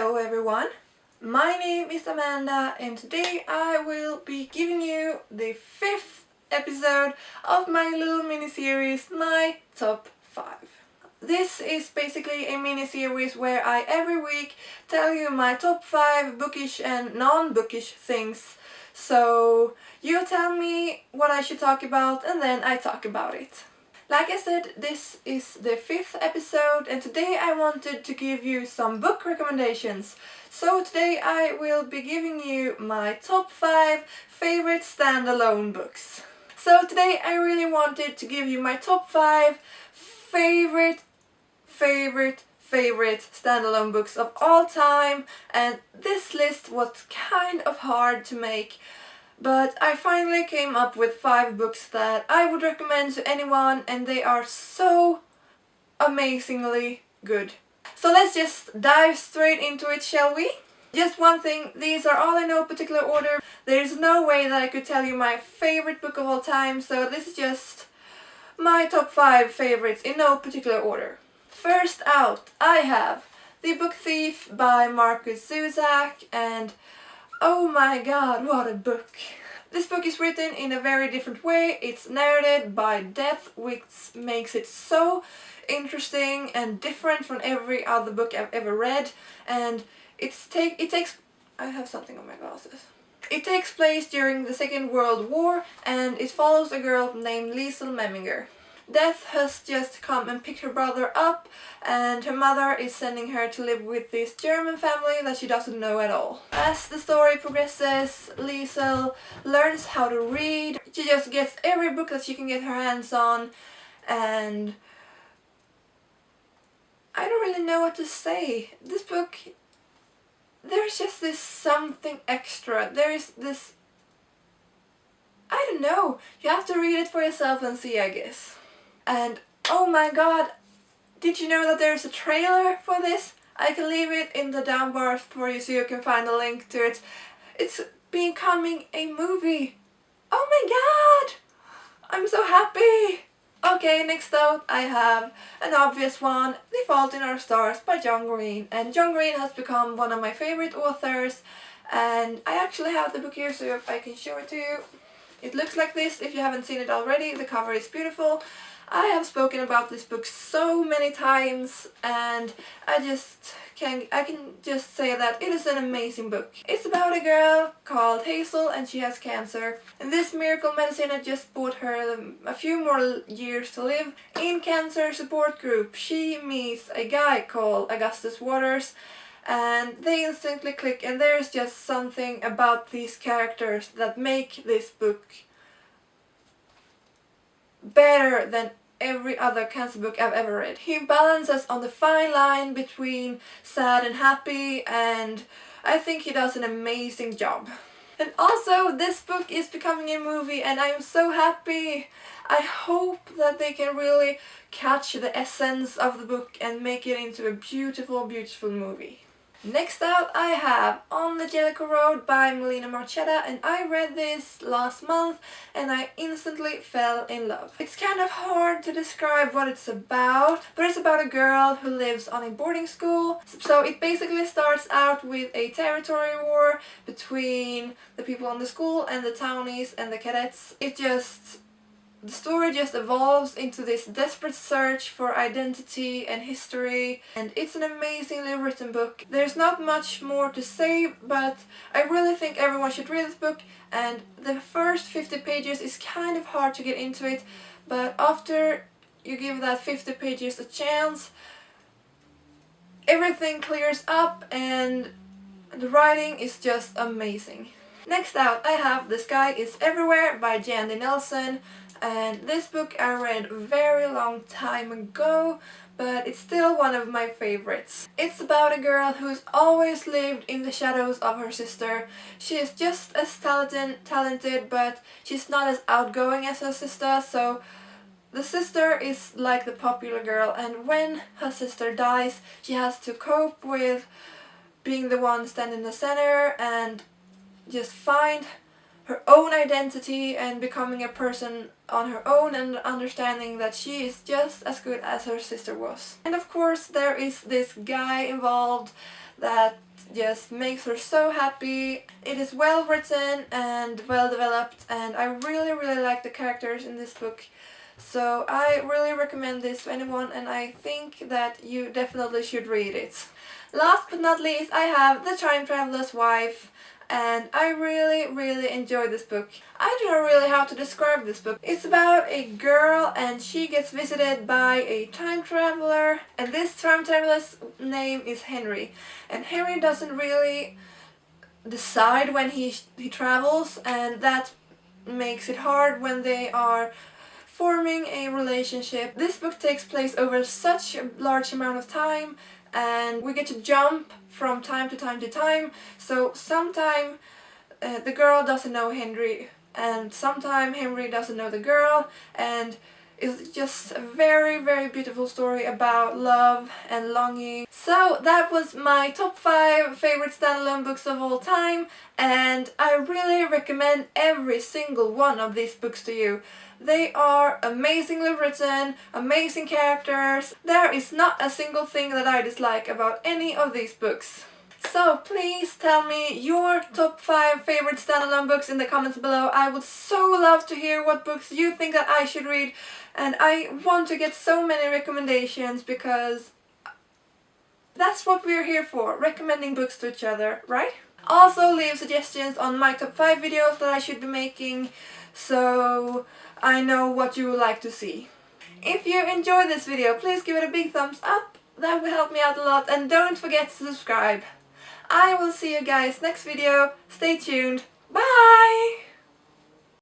Hello everyone, my name is Amanda and today I will be giving you the 5th episode of my little mini-series, my top 5. This is basically a mini-series where I every week tell you my top 5 bookish and non-bookish things. So you tell me what I should talk about and then I talk about it. Like I said, this is the 5th episode and today I wanted to give you some book recommendations. So today I will be giving you my top 5 favorite standalone books. So today I really wanted to give you my top 5 favorite standalone books of all time, and this list was kind of hard to make. But I finally came up with 5 books that I would recommend to anyone, and they are so amazingly good. So let's just dive straight into it, shall we? Just one thing, these are all in no particular order. There's no way that I could tell you my favorite book of all time, so this is just my top 5 favorites in no particular order. First out, I have The Book Thief by Markus Zusak, and oh my god, what a book! This book is written in a very different way. It's narrated by death, which makes it so interesting and different from every other book I've ever read. And I have something on my glasses. It takes place during the Second World War and it follows a girl named Liesel Memminger. Death has just come and picked her brother up, and her mother is sending her to live with this German family that she doesn't know at all. As the story progresses, Liesel learns how to read. She just gets every book that she can get her hands on, and I don't really know what to say. This book, there's just this something extra. There is this, I don't know, you have to read it for yourself and see, I guess. And oh my god, did you know that there's a trailer for this? I can leave it in the down bars for you so you can find a link to it. It's becoming a movie. Oh my god! I'm so happy! Okay, next up I have an obvious one, The Fault in Our Stars by John Green. And John Green has become one of my favorite authors, and I actually have the book here so I can show it to you. It looks like this if you haven't seen it already. The cover is beautiful. I have spoken about this book so many times, and I can just say that it is an amazing book. It's about a girl called Hazel and she has cancer, and this miracle medicine had just bought her a few more years to live. In cancer support group she meets a guy called Augustus Waters, and they instantly click, and there's just something about these characters that make this book better than every other cancer book I've ever read. He balances on the fine line between sad and happy, and I think he does an amazing job. And also, this book is becoming a movie and I'm so happy. I hope that they can really catch the essence of the book and make it into a beautiful, beautiful movie. Next out I have On the Jericho Road by Melina Marchetta, and I read this last month and I instantly fell in love. It's kind of hard to describe what it's about, but it's about a girl who lives on a boarding school. So it basically starts out with a territory war between the people on the school and the townies and the cadets. The story just evolves into this desperate search for identity and history, and it's an amazingly written book. There's not much more to say, but I really think everyone should read this book, and the first 50 pages is kind of hard to get into it, but after you give that 50 pages a chance, everything clears up and the writing is just amazing. Next out I have The Sky is Everywhere by Jandy Nelson. And this book I read a very long time ago, but it's still one of my favorites. It's about a girl who's always lived in the shadows of her sister. She is just as talented, but she's not as outgoing as her sister, so the sister is like the popular girl, and when her sister dies, she has to cope with being the one standing in the center and just find her own identity and becoming a person on her own, and understanding that she is just as good as her sister was. And of course there is this guy involved that just makes her so happy. It is well written and well developed, and I really like the characters in this book. So I really recommend this to anyone, and I think that you definitely should read it. Last but not least, I have The Time Traveler's Wife, and I really enjoy this book. I don't know really how to describe this book. It's about a girl and she gets visited by a time traveler, and this time traveler's name is Henry. And Henry doesn't really decide when he travels, and that makes it hard when they are forming a relationship. This book takes place over such a large amount of time, and we get to jump from time to time to time. So sometime the girl doesn't know Henry, and sometime Henry doesn't know the girl, and it's just a very beautiful story about love and longing. So that was my top 5 favorite standalone books of all time, and I really recommend every single one of these books to you. They are amazingly written, amazing characters. There is not a single thing that I dislike about any of these books. So please tell me your top 5 favorite standalone books in the comments below. I would so love to hear what books you think that I should read, and I want to get so many recommendations because that's what we're here for, recommending books to each other, right? Also leave suggestions on my top 5 videos that I should be making, so I know what you would like to see. If you enjoyed this video, please give it a big thumbs up. That will help me out a lot, and don't forget to subscribe. I will see you guys next video. Stay tuned. Bye!